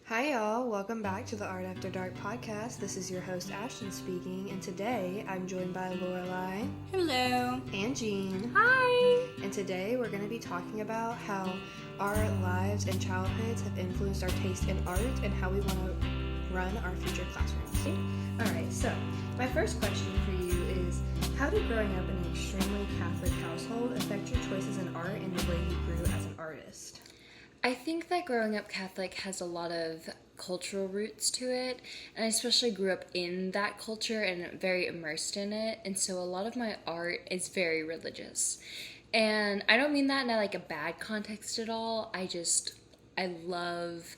Hi y'all, welcome back to the Art After Dark podcast. This is your host Ashton speaking, and today I'm joined by Lorelai. Hello. And Jean. Hi. And today we're going to be talking about how our lives and childhoods have influenced our taste in art and how we want to run our future classrooms. Alright, so my first question for you is, how did growing up in an extremely Catholic household affect your choices in art and the way you grew as an artist? I think that growing up Catholic has a lot of cultural roots to it, and I especially grew up in that culture and very immersed in it, and so a lot of my art is very religious. And I don't mean that in a bad context at all. I love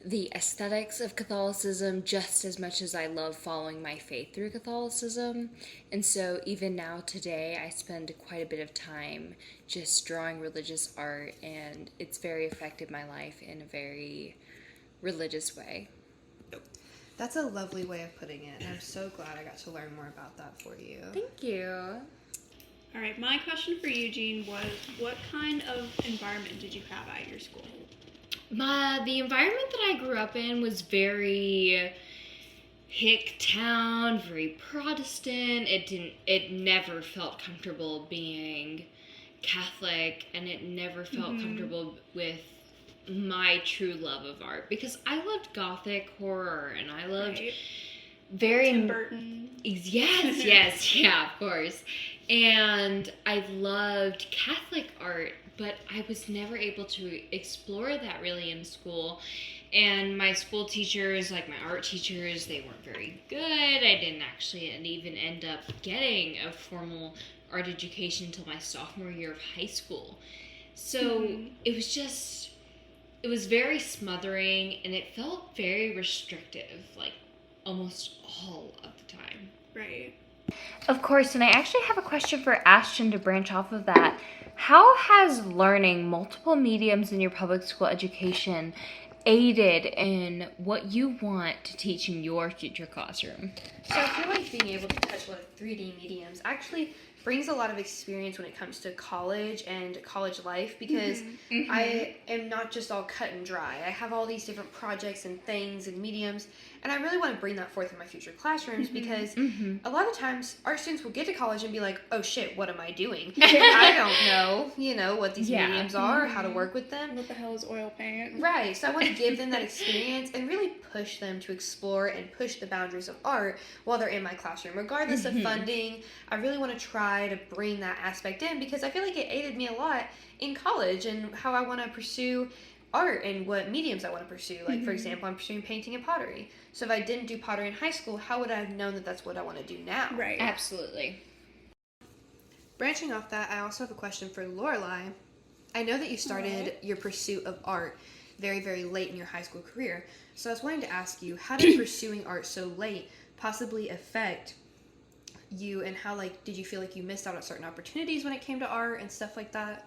the aesthetics of Catholicism just as much as I love following my faith through Catholicism. And so even now today, I spend quite a bit of time just drawing religious art, and it's very affected my life in a very religious way. That's a lovely way of putting it, and I'm so glad I got to learn more about that for you. Thank you. All right, my question for you, Jean, was what kind of environment did you have at your school? The environment that I grew up in was very hick town, very Protestant. It never felt comfortable being Catholic, and it never felt comfortable with my true love of art, because I loved Gothic horror and I loved very Tim Burton. Yes, yeah, of course. And I loved Catholic art, but I was never able to explore that really in school. And my school teachers, like my art teachers, they weren't very good. I didn't actually even end up getting a formal art education until my sophomore year of high school. So it was very smothering, and it felt very restrictive, like almost all of the time. Right. Of course, and I actually have a question for Ashton to branch off of that. How has learning multiple mediums in your public school education aided in what you want to teach in your future classroom? So I feel like being able to touch a lot of 3D mediums actually brings a lot of experience when it comes to college and college life, because I am not just all cut and dry. I have all these different projects and things and mediums, and I really want to bring that forth in my future classrooms, because a lot of times art students will get to college and be like, oh shit, what am I doing? I don't know, what these mediums are, how to work with them. What the hell is oil paint? Right, so I want to give them that experience and really push them to explore and push the boundaries of art while they're in my classroom. Regardless of funding, I really want to try to bring that aspect in, because I feel like it aided me a lot in college and how I want to pursue art and what mediums I want to pursue. Like, for example, I'm pursuing painting and pottery. So if I didn't do pottery in high school, how would I have known that that's what I want to do now? Right. Absolutely. Branching off that, I also have a question for Lorelai. I know that you started your pursuit of art very, very late in your high school career. So I was wanting to ask you, how did pursuing art so late possibly affect you, and how, did you feel like you missed out on certain opportunities when it came to art and stuff like that?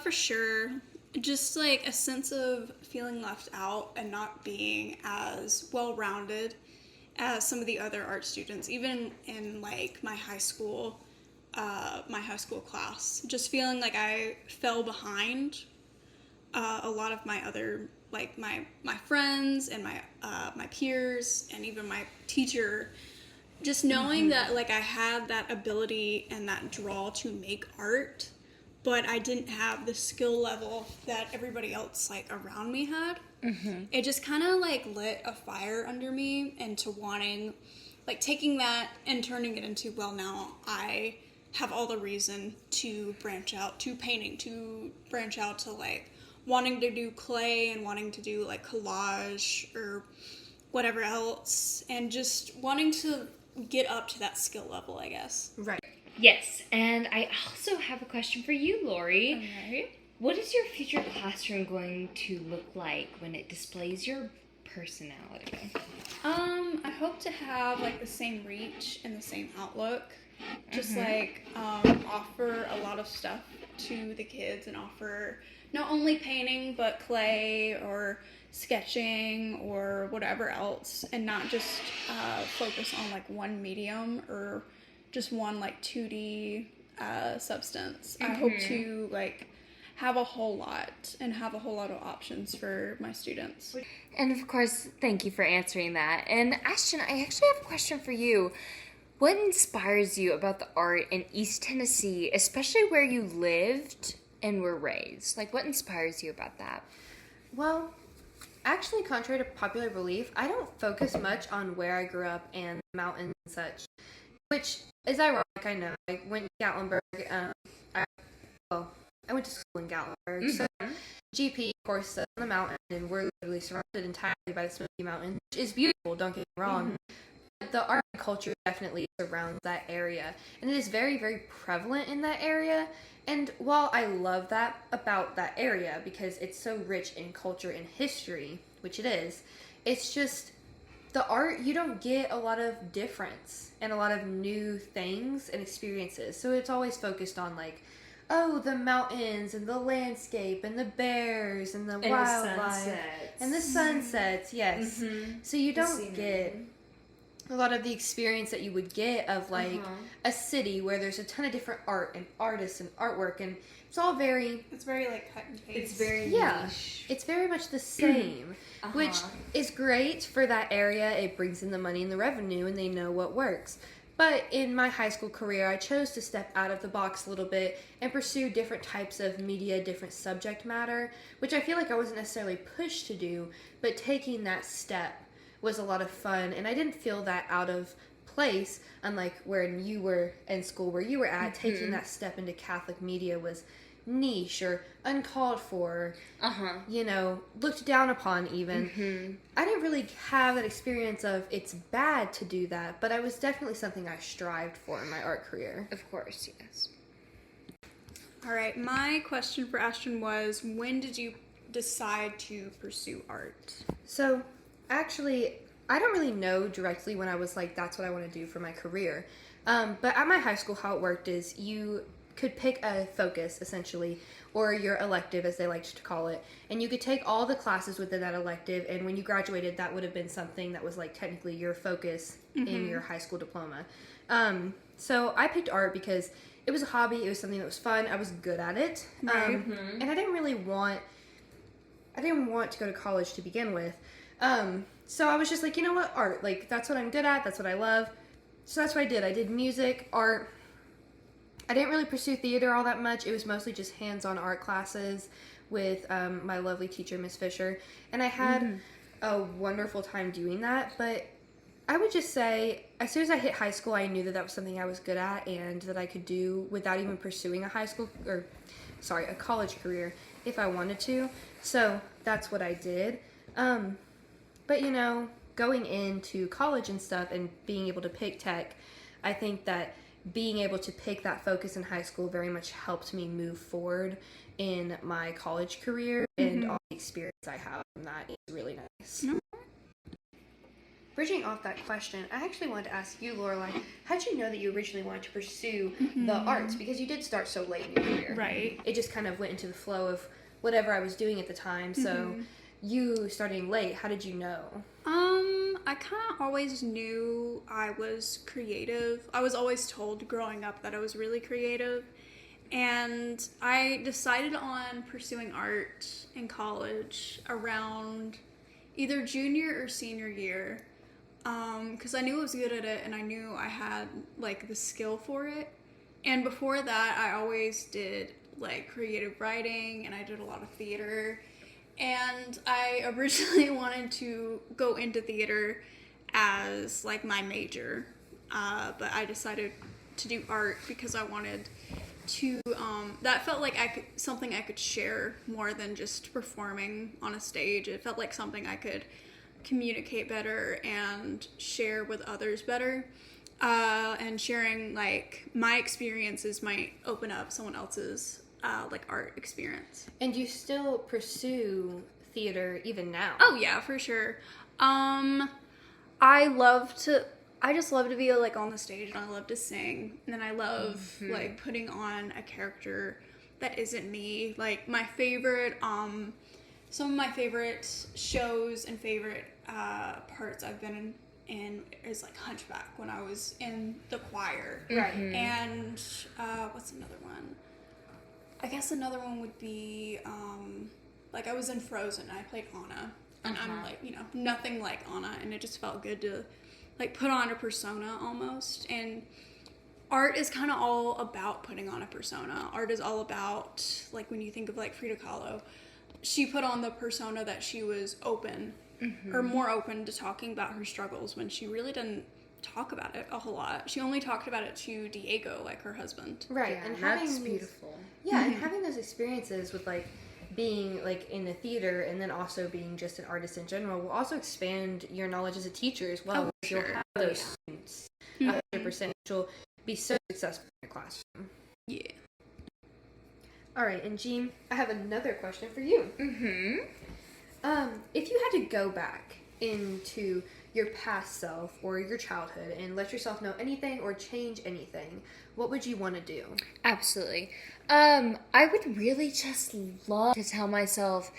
For sure. Just a sense of feeling left out and not being as well-rounded as some of the other art students, even in my high school class. Just feeling like I fell behind a lot of my other my friends and my peers and even my teacher. Just knowing that I had that ability and that draw to make art, but I didn't have the skill level that everybody else around me had. It just kind of lit a fire under me into wanting, taking that and turning it into, well, now I have all the reason to branch out to painting, to branch out to wanting to do clay and wanting to do collage or whatever else, and just wanting to get up to that skill level, I guess. Right. Yes, and I also have a question for you, Lori. Okay. What is your future classroom going to look like when it displays your personality? I hope to have the same reach and the same outlook. Just offer a lot of stuff to the kids and offer not only painting but clay or sketching or whatever else, and not just focus on one medium or just one 2D substance. I hope to have a whole lot and have a whole lot of options for my students. And of course, thank you for answering that. And Ashton, I actually have a question for you. What inspires you about the art in East Tennessee, especially where you lived and were raised? Like, what inspires you about that? Well, actually, contrary to popular belief, I don't focus much on where I grew up and mountains and such, which is ironic, I know. I went to Gatlinburg. I went to school in Gatlinburg, so GP, of course, is on the mountain, and we're literally surrounded entirely by the Smoky Mountains, which is beautiful, don't get me wrong. But the art and culture definitely surrounds that area, and it is very, very prevalent in that area. And while I love that about that area, because it's so rich in culture and history, which it is, it's just the art, you don't get a lot of difference and a lot of new things and experiences. So it's always focused on like, oh, the mountains and the landscape and the bears and the wildlife and the sunsets. Yes. So you don't get a lot of the experience that you would get of like a city where there's a ton of different art and artists and artwork, and it's all very, It's very like cut and paste. It's very niche. it's very much the same, which is great for that area. It brings in the money and the revenue, and they know what works. But in my high school career, I chose to step out of the box a little bit and pursue different types of media, different subject matter, which I feel like I wasn't necessarily pushed to do, but taking that step was a lot of fun, and I didn't feel that out of place, unlike where you were in school where you were at. Taking that step into Catholic media was niche or uncalled for, you know, looked down upon even. I didn't really have that experience of it's bad to do that, but it was definitely something I strived for in my art career. Of course, yes. All right, my question for Ashton was, when did you decide to pursue art? So, actually, I don't really know directly when I was like, that's what I want to do for my career. But at my high school, how it worked is you could pick a focus, essentially, or your elective, as they liked to call it, and you could take all the classes within that elective, and when you graduated, that would have been something that was like technically your focus in your high school diploma. So I picked art because it was a hobby, it was something that was fun, I was good at it, and I didn't want to go to college to begin with. So I was just like, you know what, art, like, that's what I'm good at, that's what I love. So that's what I did. I did music, art. I didn't really pursue theater all that much. It was mostly just hands-on art classes with my lovely teacher, Miss Fisher. And I had a wonderful time doing that. But I would just say, as soon as I hit high school, I knew that that was something I was good at and that I could do without even pursuing a college career if I wanted to. So that's what I did. But, you know, going into college and stuff and being able to pick tech, I think that being able to pick that focus in high school very much helped me move forward in my college career, and all the experience I have from that is really nice. Bridging off that question, I actually wanted to ask you, Lorelai, how'd you know that you originally wanted to pursue the arts? Because you did start so late in your career. Right. It just kind of went into the flow of whatever I was doing at the time. So you starting late, how did you know? I kind of always knew I was creative. I was always told growing up that I was really creative. And I decided on pursuing art in college around either junior or senior year. Because I knew I was good at it and I knew I had like the skill for it. And before that, I always did like creative writing and I did a lot of theater. And I originally wanted to go into theater as like my major, but I decided to do art because I wanted to, that felt like something I could share more than just performing on a stage. It felt like something I could communicate better and share with others better, and sharing like my experiences might open up someone else's like art experience. And you still pursue theater even now? Oh yeah, for sure. I just love to be like on the stage and I love to sing. And then I love like putting on a character that isn't me. Like my favorite, some of my favorite shows and favorite parts I've been in is like Hunchback when I was in the choir. Right. And what's another one? I guess another one would be, like I was in Frozen, I played Anna, and I'm like, you know, nothing like Anna, and it just felt good to, like, put on a persona almost, and art is kind of all about putting on a persona. Art is all about, like, when you think of, like, Frida Kahlo, she put on the persona that she was open, or more open to talking about her struggles when she really didn't talk about it a whole lot. She only talked about it to Diego, like her husband. Right, Yeah, and that's beautiful. Yeah, and having those experiences with like being like in the theater and then also being just an artist in general will also expand your knowledge as a teacher as well. Oh, You'll sure. have those students 100%, which will be so successful in your classroom. Yeah. All right, and Jean, I have another question for you. If you had to go back into your past self or your childhood and let yourself know anything or change anything, what would you want to do? Absolutely. I would really just love to tell myself,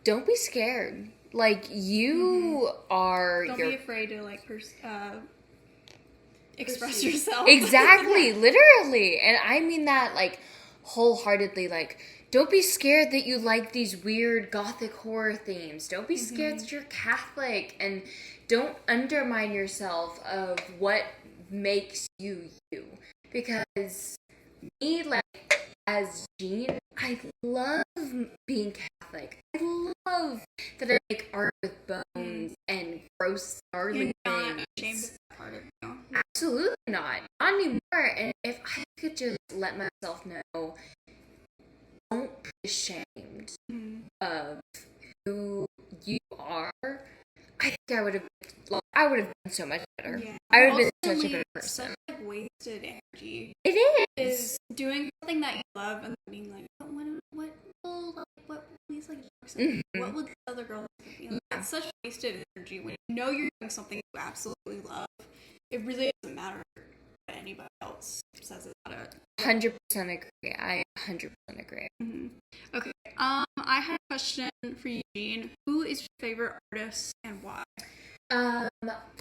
don't be scared. Like, you are Don't your... be afraid to, like, express yourself. Exactly, literally. And I mean that, like, wholeheartedly. Like, don't be scared that you like these weird gothic horror themes. Don't be scared that you're Catholic. And don't undermine yourself of what makes you you. Because me, like, as Jean, I love being Catholic. I love that I make art with bones and gross, gnarly You're not things. ashamed of that part of you. Absolutely not. Not anymore. And if I could just let myself know, don't be ashamed of who you are, I think I would have been so much better. Yeah. I would have been Also, such a we- better person. Such, like, wasted energy It is. is doing something that you love and being like, what these, like, jokes what would this other girl think of me? Like, it's such wasted energy when you know you're doing something you absolutely love. It really doesn't matter what anybody else says about it. 100% agree. I 100% agree. Okay. I had a question for you, Jean. Who is your favorite artist and why?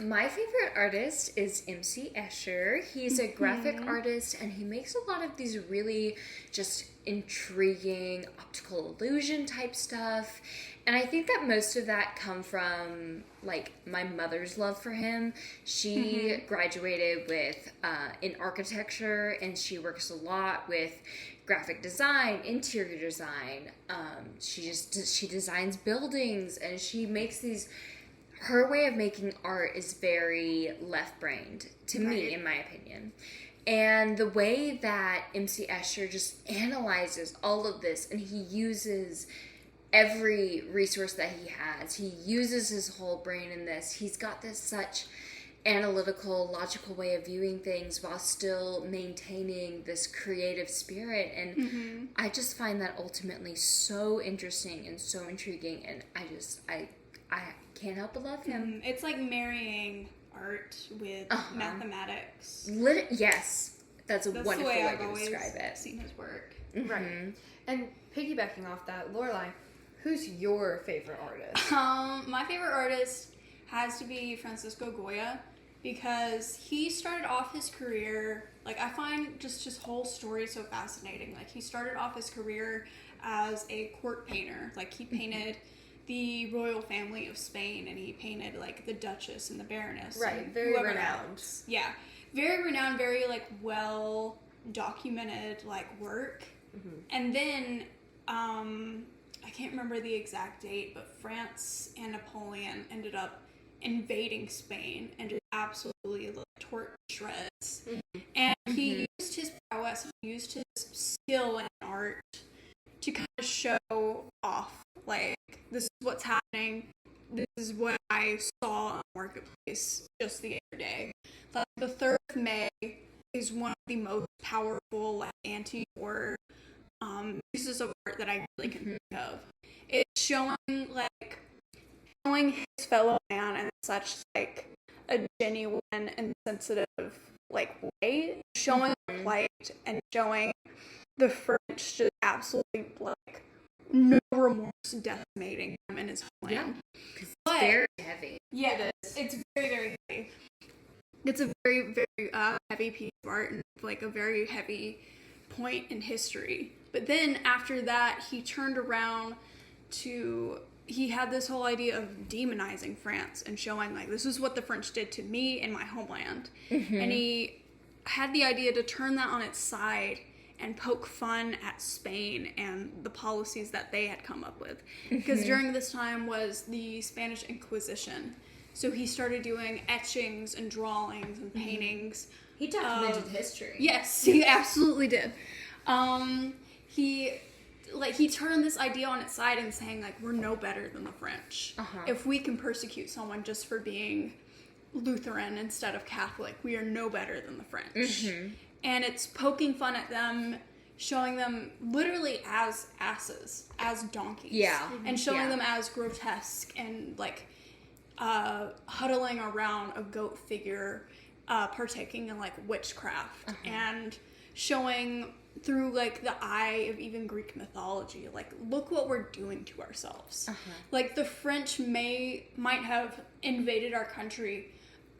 My favorite artist is MC Escher. He's a graphic artist, and he makes a lot of these really just intriguing optical illusion type stuff. And I think that most of that come from, like, my mother's love for him. She graduated with in architecture, and she works a lot with graphic design, interior design. She designs buildings, and she makes these. Her way of making art is very left-brained, to me, in my opinion. And the way that MC Escher just analyzes all of this, and he uses every resource that he has. He uses his whole brain in this. He's got this such analytical, logical way of viewing things while still maintaining this creative spirit. And I just find that ultimately so interesting and so intriguing. And I can't help but love him. It's like marrying art with mathematics. Yes, that's a That's wonderful the way way I've to always describe it. seen his work. Right. And piggybacking off that, Lorelai, who's your favorite artist? My favorite artist has to be Francisco Goya because he started off his career, like, I find just his whole story so fascinating. Like, he started off his career as a court painter. Like, he painted the royal family of Spain, and he painted, like, the Duchess and the Baroness. Right, and very whoever renowned. else. Yeah, very renowned, very, like, well documented, like, work. And then I can't remember the exact date, but France and Napoleon ended up invading Spain and just absolutely, like, tore it to shreds. And he used his prowess, he used his skill in art to kind of show off, like, this is what's happening. This is what I saw on the marketplace just the other day. Like, the 3rd of May is one of the most powerful, like, anti-war pieces of art that I really can think of. It's showing his fellow man in such, like, a genuine and sensitive, like, way, showing the plight and showing the French just absolutely, like, no remorse decimating him in his homeland. It's But- very heavy. Yeah, it is. It's very, very heavy. It's a very, very heavy piece of art and, like, a very heavy point in history. But then after that, he turned around he had this whole idea of demonizing France and showing, like, this is what the French did to me in my homeland. And he had the idea to turn that on its side and poke fun at Spain and the policies that they had come up with. Because during this time was the Spanish Inquisition. So he started doing etchings and drawings and paintings. He documented history. Yes, he absolutely did. He turned this idea on its side and saying, like, we're no better than the French. If we can persecute someone just for being Lutheran instead of Catholic, we are no better than the French. And it's poking fun at them, showing them literally as asses, as donkeys. Yeah. And showing them as grotesque and, like, huddling around a goat figure, partaking in, like, witchcraft. And showing through, like, the eye of even Greek mythology, like, look what we're doing to ourselves. Like, the French might have invaded our country,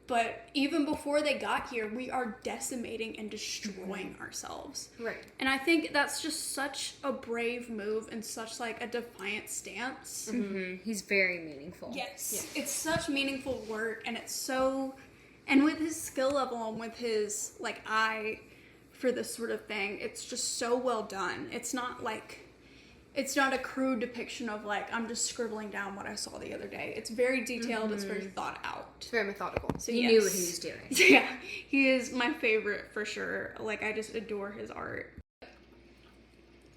but even before they got here, we are decimating and destroying ourselves. Right. And I think that's just such a brave move and such, like, a defiant stance. He's very meaningful. Yes. It's such meaningful work, and it's so... And with his skill level and with his, like, eye for this sort of thing, it's just so well done. It's not a crude depiction of, like, I'm just scribbling down what I saw the other day. It's very detailed. It's very thought out. It's very methodical. So He knew what he was doing. Yeah, he is my favorite for sure. Like, I just adore his art.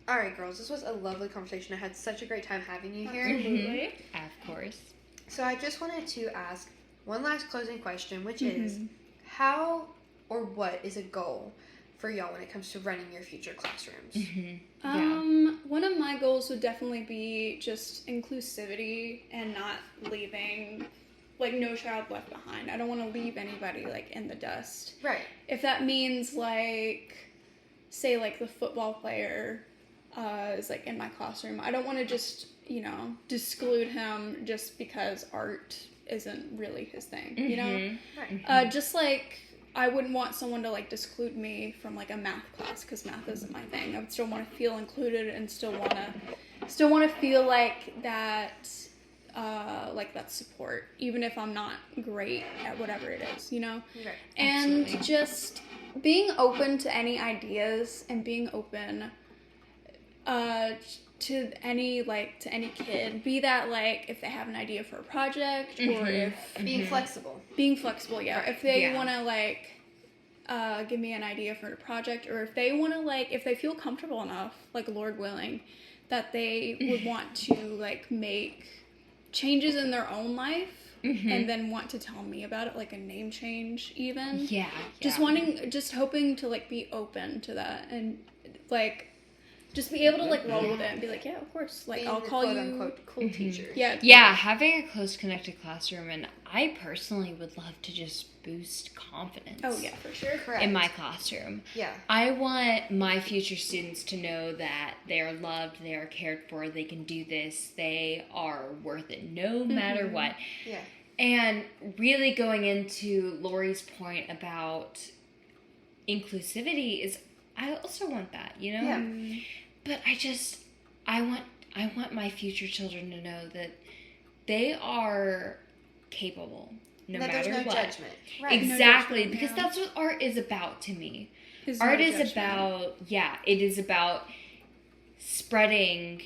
All right, girls, this was a lovely conversation. I had such a great time having you here. Absolutely. Of course. So I just wanted to ask one last closing question, which is, how or what is a goal for y'all when it comes to running your future classrooms? One of my goals would definitely be just inclusivity and not leaving, like, no child left behind. I don't want to leave anybody, like, in the dust. Right. If that means, like, say, like, the football player is, like, in my classroom, I don't want to just, you know, exclude him just because art isn't really his thing, you know? Right. Just, like, I wouldn't want someone to, like, exclude me from, like, a math class because math isn't my thing. I would still want to feel included and still want to feel like that, that support, even if I'm not great at whatever it is, you know? Right. And just being open to any ideas and being open to any kid, be that, like, if they have an idea for a project or if Being flexible. Yeah. If they want to, like, give me an idea for a project, or if they want to, like, if they feel comfortable enough, like, Lord willing, that they would want to, like, make changes in their own life and then want to tell me about it, like a name change even. Just hoping to, like, be open to that and, like, just be able to, like, roll with it and be like, yeah, of course. Like, Being I'll the call you quote-unquote cool teacher. Yeah, having a close connected classroom, and I personally would love to just boost confidence. Oh, yeah, for sure. Correct. In my classroom. Yeah. I want my future students to know that they are loved, they are cared for, they can do this, they are worth it no matter what. Yeah. And really going into Lori's point about inclusivity is, I also want that, you know? Yeah. But I want my future children to know that they are capable, no that matter there's no what. judgment. Right. Exactly, No judgment, because yeah. that's what art is about to me. There's Art no is judgment. about, it is about spreading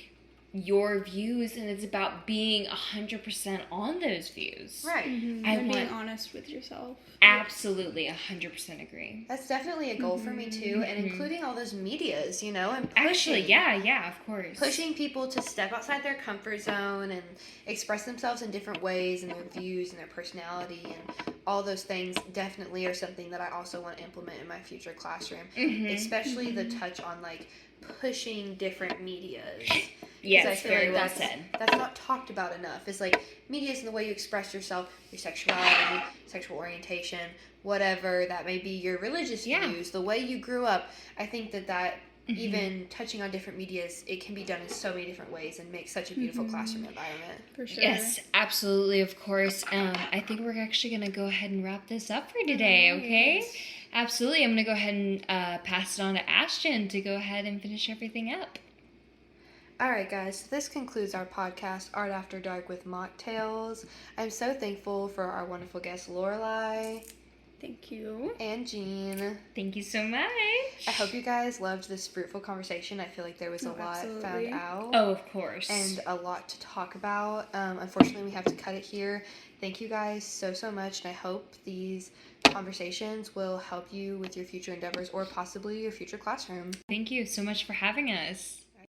your views, and it's about being 100% on those views. Right. I And being want, honest with yourself. absolutely 100% agree. That's definitely a goal for me too, and including all those medias, you know, and Actually, pushing. yeah, of course. Pushing people to step outside their comfort zone and express themselves in different ways and their views and their personality and all those things definitely are something that I also want to implement in my future classroom. Especially the touch on, like, pushing different medias. 'Cause Yes, I feel very like well that's, said. That's not talked about enough. It's like media is the way you express yourself, your sexuality, sexual orientation, whatever that may be, your religious views, the way you grew up. I think that even touching on different medias, it can be done in so many different ways and make such a beautiful classroom environment. For sure. Yes, absolutely, of course. I think we're actually going to go ahead and wrap this up for today, okay? Absolutely. I'm going to go ahead and pass it on to Ashton to go ahead and finish everything up. All right, guys, so this concludes our podcast, Art After Dark with Mocktails. I'm so thankful for our wonderful guests, Lorelai Thank you. and Jean. Thank you so much. I hope you guys loved this fruitful conversation. I feel like there was a lot found absolutely. out. Oh, of course. And a lot to talk about. Unfortunately, we have to cut it here. Thank you guys so much, and I hope these conversations will help you with your future endeavors or possibly your future classroom. Thank you so much for having us.